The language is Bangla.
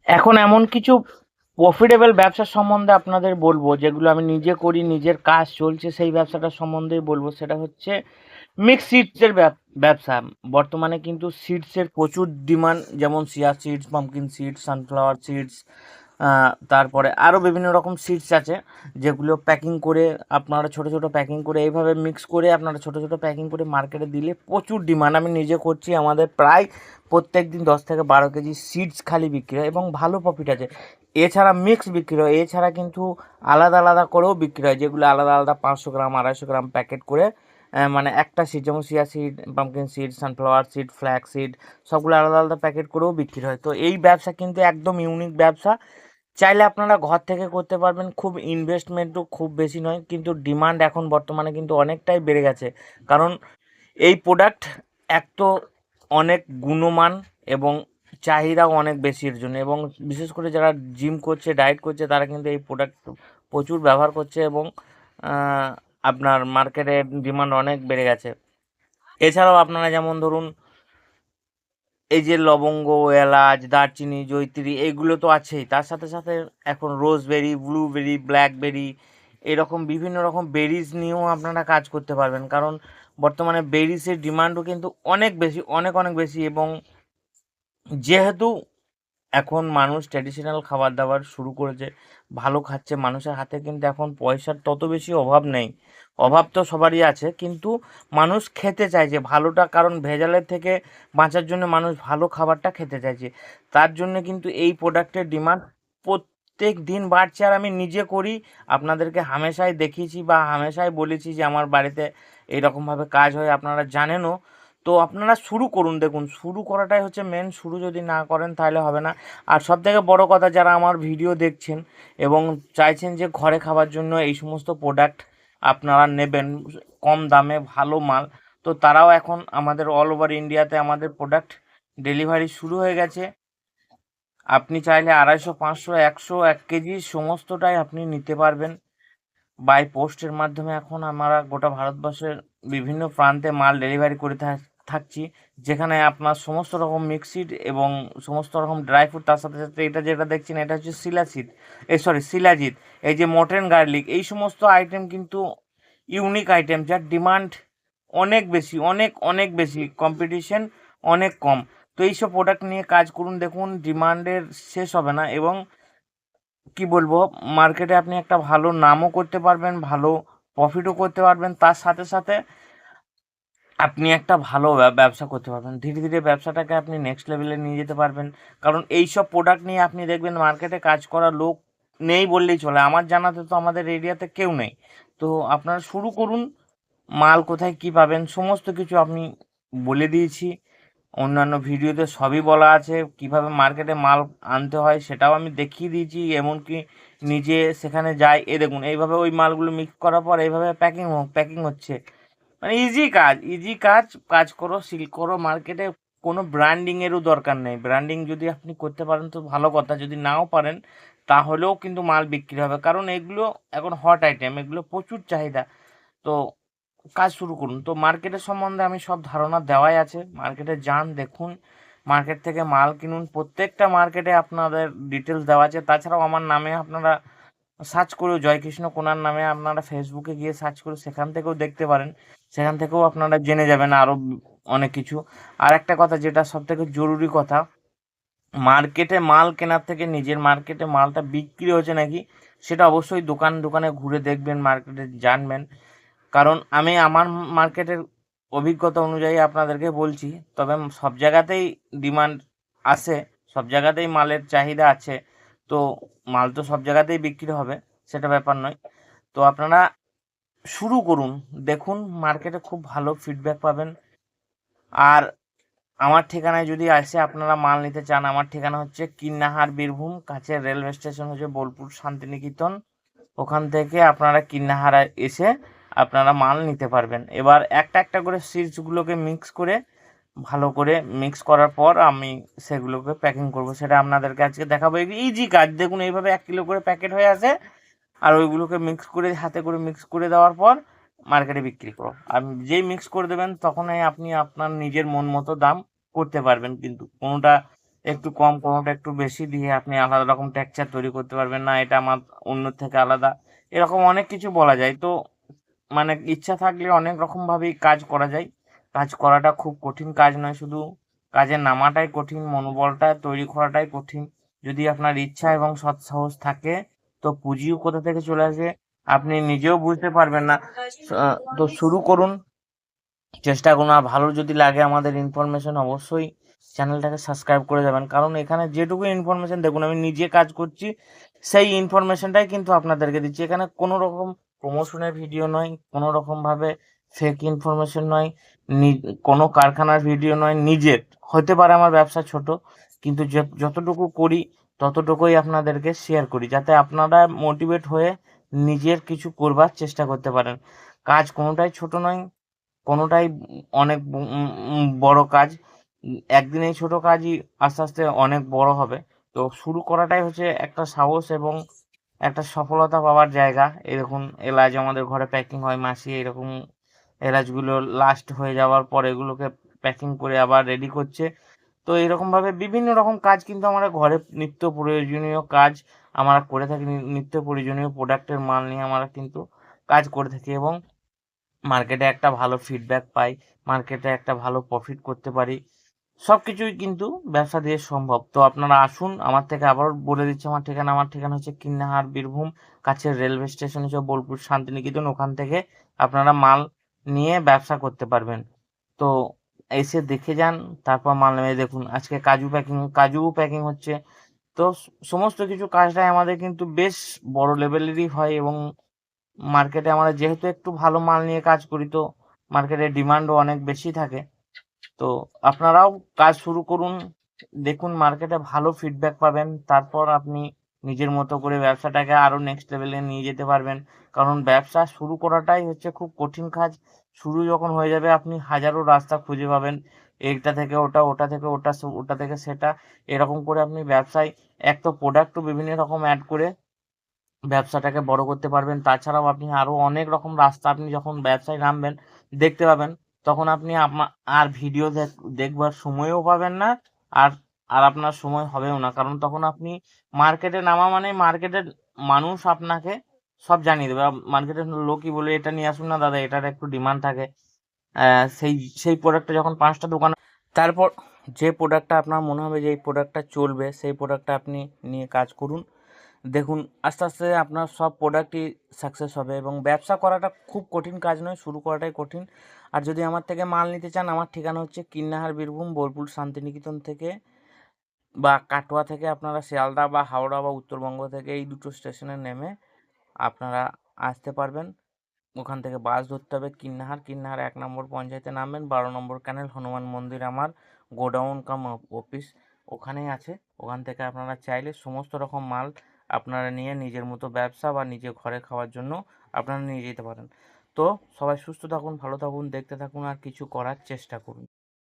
এখন এমন কিছু প্রফিটেবল ব্যবসা সম্বন্ধে আপনাদের বলবো, যেগুলো আমি নিজে করি, নিজের কাজ চলছে, সেই ব্যবসাটার সম্বন্ধেই বলবো। সেটা হচ্ছে মিক্স সিডসের ব্যবসা। বর্তমানে কিন্তু সিডসের প্রচুর ডিমান্ড, যেমন chia seeds, pumpkin seeds, sunflower seeds, তারপরে আরও বিভিন্ন রকম সিডস আছে, যেগুলো প্যাকিং করে আপনারা ছোটো ছোটো প্যাকিং করে এইভাবে মিক্স করে আপনারা ছোটো ছোটো প্যাকিং করে মার্কেটে দিলে প্রচুর ডিমান্ড। আমি নিজে করছি, আমাদের প্রায় প্রত্যেক দিন 10 থেকে 12 কেজি সিডস খালি বিক্রি হয় এবং ভালো প্রফিট আছে। এছাড়া মিক্স বিক্রি হয়, এছাড়া কিন্তু আলাদা আলাদা করেও বিক্রি হয়, যেগুলো আলাদা আলাদা 500 গ্রাম 250 গ্রাম প্যাকেট করে, মানে একটা সিড, যেমন chia seed, pumpkin seed, sunflower seed, flax seed, সবগুলো আলাদা আলাদা প্যাকেট করেও বিক্রি হয়। তো এই ব্যবসা কিন্তু একদম ইউনিক ব্যবসা। চাইলে আপনারা ঘর থেকে করতে পারবেন, খুব ইনভেস্টমেন্টও খুব বেশি নয়, কিন্তু ডিমান্ড এখন বর্তমানে কিন্তু অনেকটাই বেড়ে গেছে। কারণ এই প্রোডাক্ট এক তো অনেক গুণমান এবং চাহিদাও অনেক বেশির জন্য, এবং বিশেষ করে যারা জিম করছে, ডায়েট করছে, তারা কিন্তু এই প্রোডাক্ট প্রচুর ব্যবহার করছে এবং আহ, আপনার মার্কেটে ডিমান্ড অনেক বেড়ে গেছে। এছাড়াও আপনারা যেমন ধরুন, এই যে লবঙ্গ, এলাচ, দারচিনি, জয়িত্রী, এইগুলো তো আছেই, তার সাথে সাথে এখন রোজবেরি, ব্লুবেরি, ব্ল্যাকবেরি, এরকম বিভিন্ন রকম বেরিজ নিয়েও আপনারা কাজ করতে পারবেন। কারণ বর্তমানে বেরিজের ডিমান্ডও কিন্তু অনেক বেশি, অনেক অনেক বেশি। এবং যেহেতু এখন মানুষ ট্র্যাডিশনাল খাবার দাবার শুরু করেছে, ভালো খাচ্ছে, মানুষের হাতে কিন্তু এখন পয়সার তত বেশি অভাব নেই। অভাব তো সবারই আছে, কিন্তু মানুষ খেতে চাইছে ভালোটা, কারণ ভেজালের থেকে বাঁচার জন্য মানুষ ভালো খাবারটা খেতে চাইছে। তার জন্য কিন্তু এই প্রোডাক্টের ডিমান্ড প্রত্যেক দিন বাড়ছে। আর আমি নিজে করি, আপনাদেরকে হামেশাই দেখিয়েছি বা হামেশাই বলেছি যে আমার বাড়িতে এইরকমভাবে কাজ হয়, আপনারা জানেনও। তো আপনারা শুরু করুন, দেখুন শুরু করাটাই হচ্ছে মেন, শুরু যদি না করেন তাহলে হবে না। আর সবথেকে বড় কথা, যারা আমার ভিডিও দেখছেন এবং চাইছেন যে ঘরে খাবার জন্য এই সমস্ত প্রোডাক্ট আপনারা নেবেন কম দামে ভালো মাল, তো তারাও এখন আমাদের অল ওভার ইন্ডিয়াতে আমাদের প্রোডাক্ট ডেলিভারি শুরু হয়ে গেছে। আপনি চাইলে 250, 500, 100, 1 কেজি সমস্তটাই আপনি নিতে পারবেন বাই পোস্টের মাধ্যমে। এখন আমরা গোটা ভারতবর্ষের বিভিন্ন প্রান্তে মাল ডেলিভারি করে থাকছি, যেখানে আপনার সমস্ত রকম মিক্সিড এবং সমস্ত রকম ড্রাই ফ্রুট, তার সাথে সাথে এটা যেটা দেখছেন এটা হচ্ছে শিলাজিৎ, শিলাজিৎ, এই যে মটন গার্লিক, এই সমস্ত আইটেম কিন্তু ইউনিক আইটেম, যার ডিমান্ড অনেক বেশি, অনেক অনেক বেশি, কম্পিটিশন অনেক কম। তো এইসব প্রোডাক্ট নিয়ে কাজ করুন, দেখুন ডিমান্ডের শেষ হবে না। এবং কি বলবো, মার্কেটে আপনি একটা ভালো নামও করতে পারবেন, ভালো প্রফিটও করতে পারবেন, তার সাথে সাথে আপনি একটা ভালো ব্যবসা করতে পারবেন। ধীরে ধীরে ব্যবসাটাকে আপনি নেক্সট লেভেলে নিয়ে যেতে পারবেন। কারণ এই সব প্রোডাক্ট নিয়ে আপনি দেখবেন মার্কেটে কাজ করা লোক নেই বললেই চলে, আমার জানাতে তো আমাদের এরিয়াতে কেউ নেই। তো আপনারা শুরু করুন, মাল কোথায় কি পাবেন সমস্ত কিছু আমি বলে দিয়েছি, অন্যান্য ভিডিওতে সবই বলা আছে, কিভাবে মার্কেটে মাল আনতে হয় সেটাও আমি দেখিয়ে দিয়েছি। এমনকি নিজে সেখানে যাই, এ দেখুন এইভাবে ওই মালগুলো মিক্স করার পর এইভাবে প্যাকিং হচ্ছে। মানে ইজি কাজ, ইজি কাজ, কাজ করো, সিল করো। মার্কেটে কোনো ব্র্যান্ডিংয়েরও দরকার নেই। ব্র্যান্ডিং যদি আপনি করতে পারেন তো ভালো কথা, যদি নাও পারেন তাহলেও কিন্তু মাল বিক্রি হবে, কারণ এগুলো এখন হট আইটেম, এগুলো প্রচুর চাহিদা। তো কাজ শুরু করুন। তো মার্কেটের সম্বন্ধে আমি সব ধারণা দেওয়াই আছে, মার্কেটে যান, দেখুন, মার্কেট থেকে মাল কিনুন। প্রত্যেকটা মার্কেটে আপনাদের ডিটেলস দেওয়া আছে। তাছাড়াও আমার নামে আপনারা সার্চ করেও, জয়কৃষ্ণ কোনার নামে আপনারা ফেসবুকে গিয়ে সার্চ করে সেখান থেকেও দেখতে পারেন, সেখান থেকেও আপনারা জেনে যাবেন আরও অনেক কিছু। আর একটা কথা, যেটা সব থেকে জরুরি কথা, মার্কেটে মাল কেনার থেকে নিজের মার্কেটে মালটা বিক্রি হচ্ছে নাকি সেটা অবশ্যই দোকান দোকানে ঘুরে দেখবেন, মার্কেটে জানবেন। কারণ আমি আমার মার্কেটের অভিজ্ঞতা অনুযায়ী আপনাদেরকে বলছি, তবে সব জায়গাতেই ডিমান্ড আছে, সব জায়গাতেই মালের চাহিদা আছে। তো মাল তো সব জায়গাতেই বিক্রি হবে, সেটা ব্যাপার নয়। তো আপনারা শুরু করুন, দেখুন মার্কেটে খুব ভালো ফিডব্যাক পাবেন। আর আমার ঠিকানায় যদি এসে আপনারা মাল নিতে চান, আমার ঠিকানা হচ্ছে কিন্নাহার, বীরভূম, কাছের রেলওয়ে স্টেশন হচ্ছে বোলপুর শান্তিনিকেতন। ওখান থেকে আপনারা কিন্নাহার এসে আপনারা মাল নিতে পারবেন। এবার একটা একটা করে সিডসগুলোকে মিক্স করে, ভালো করে মিক্স করার পর আমি সেগুলোকে প্যাকিং করব, সেটা আপনাদেরকে আজকে দেখাবো। ইজি কাজ, দেখুন এইভাবে 1 কিলো করে প্যাকেট হয়ে আসে, আর ওইগুলোকে মিক্স করে হাতে করে মিক্স করে দেওয়ার পর মার্কেটে বিক্রি করো। আর যেই মিক্স করে দেবেন তখনই আপনি আপনার নিজের মন মতো দাম করতে পারবেন, কিন্তু কোনোটা একটু কম, কোনোটা একটু বেশি দিয়ে আপনি আলাদা রকম টেক্সচার তৈরি করতে পারবেন। না এটা আমার অন্যর থেকে আলাদা। এরকম অনেক কিছু বলা যায়। তো মানে ইচ্ছা থাকলে অনেক রকমভাবেই কাজ করা যায়। কাজ করাটা খুব কঠিন কাজ নয়, শুধু কাজে নামাটাই কঠিন, মনোবলটা তৈরি করাটাই কঠিন। যদি আপনার ইচ্ছা এবং সৎসাহস থাকে তো পুঁজিও কোথা থেকে চলে আসে আপনি নিজেও বুঝতে পারবেন না। তো শুরু করুন, চেষ্টা করুন। আর ভালো যদি লাগে আমাদের ইনফরমেশন অবশ্যই চ্যানেলটাকে সাবস্ক্রাইব করে যাবেন, কারণ এখানে যেটুকু ইনফরমেশন দেখুন আমি নিজে কাজ করছি সেই ইনফরমেশনটাই কিন্তু আপনাদেরকে দিচ্ছি। এখানে কোনো রকম প্রমোশনের ভিডিও নয়, কোনো রকমভাবে ফেক ইনফরমেশন নয়, কোনো কারখানার ভিডিও নয়। নিজের হতে পারে আমার ব্যবসা ছোট, কিন্তু যতটুকু করি ততটুকুই আপনাদেরকে শেয়ার করি, যাতে আপনারা মোটিভেট হয়ে নিজের কিছু করবার চেষ্টা করতে পারেন। কাজ কোনোটাই ছোট নয়, কোনোটাই অনেক বড় কাজ। একদিন এই ছোট কাজই আস্তে আস্তে অনেক বড় হবে। তো শুরু করাটাই হচ্ছে একটা সাহস এবং একটা সফলতা পাওয়ার জায়গা। এই দেখুন এলাচ আমাদের ঘরে প্যাকিং হয়, মাসি এরকম এলাচগুলো লাস্ট হয়ে যাওয়ার পর এগুলোকে প্যাকিং করে আবার রেডি করছে। তো এরকমভাবে বিভিন্ন রকম কাজ কিন্তু আমরা ঘরে নিত্য প্রয়োজনীয় কাজ আমরা করে থাকি। নিত্য প্রয়োজনীয় প্রোডাক্টের মাল নিয়ে আমরা কিন্তু কাজ করে থাকি এবং মার্কেটে একটা ভালো ফিডব্যাক পাই, মার্কেটে একটা ভালো প্রফিট করতে পারি। সবকিছুই কিন্তু ব্যবসা দিয়ে সম্ভব। তো আপনারা আসুন আমার থেকে, আবারও বলে দিচ্ছি আমার ঠিকানা হচ্ছে কিন্নাহার, বীরভূম। কাছের রেলওয়ে স্টেশন হচ্ছে বোলপুর শান্তিনিকেতন, ওখান থেকে আপনারা মাল নিয়ে ব্যবসা করতে পারবেন। তো এসে দেখে যান, তারপর মাল নেমে দেখুন। আজকে কাজুও প্যাকিং হচ্ছে। তো সমস্ত কিছু কাজটাই আমাদের কিন্তু বেশ বড় লেভেলেরই হয় এবং মার্কেটে আমরা যেহেতু একটু ভালো মাল নিয়ে কাজ করি, তো মার্কেটে ডিমান্ডও অনেক বেশি থাকে। তো আপনারাও কাজ শুরু করুন, দেখুন মার্কেটে ভালো ফিডব্যাক পাবেন, তারপর আপনি নিজের মতো করে ব্যবসাটাকে আরো নেক্সট লেভেলে নিয়ে যেতে পারবেন। কারণ ব্যবসা শুরু করাটাই হচ্ছে খুব কঠিন কাজ। শুরু যখন হয়ে যাবে আপনি হাজারো রাস্তা খুঁজে পাবেন, এইটা থেকে ওটা, ওটা থেকে ওটা, ওটা থেকে সেটা, এরকম করে আপনি ব্যবসায় এক তো প্রোডাক্টও বিভিন্ন রকম অ্যাড করে ব্যবসাটাকে বড় করতে পারবেন। তাছাড়াও আপনি আরো অনেক রকম রাস্তা আপনি যখন ব্যবসায় নামবেন দেখতে পাবেন, তখন আপনি আর ভিডিও দেখবার সময়ও পাবেন না, আর আর আপনার সময় হবেও না। কারণ তখন আপনি মার্কেটে নামা মানে মার্কেটের মানুষ আপনাকে সব জানিয়ে দেবে। মার্কেটের লোকই বলে এটা নিয়ে আসুন না দাদা, এটার একটু ডিমান্ড থাকে। সেই সেই প্রোডাক্টটা যখন 5টা দোকান, তারপর যে প্রোডাক্টটা আপনার মনে হবে যে এই প্রোডাক্টটা চলবে সেই প্রোডাক্টটা আপনি নিয়ে কাজ করুন। দেখুন আস্তে আস্তে আপনার সব প্রোডাক্টই সাকসেস হবে এবং ব্যবসা করাটা খুব কঠিন কাজ নয়, শুরু করাটাই কঠিন। আর যদি আমার থেকে মাল নিতে চান, আমার ঠিকানা হচ্ছে কিন্নাহার, বীরভূম, বোলপুর শান্তিনিকেতন থেকে বা কাটোয়া থেকে আপনারা শিয়ালদা বা হাওড়া বা উত্তরবঙ্গ থেকে এই দুটো স্টেশনে নেমে আপনারা আসতে পারবেন। ওখান থেকে বাস ধরতে হবে কিন্নাহার 1 নম্বর পঞ্চায়েতে নামবেন, 12 নম্বর ক্যানেল হনুমান মন্দির আমার গোডাউন কাম অফিস ওখানেই আছে। ওখান থেকে আপনারা চাইলে সমস্ত রকম মাল আপনারা নিয়ে নিজের মতো ব্যবসা বা নিজে ঘরে খাওয়ার জন্য আপনারা নিয়ে যেতে পারেন। তো সবাই সুস্থ থাকুন, ভালো থাকুন, দেখতে থাকুন আর কিছু করার চেষ্টা করুন।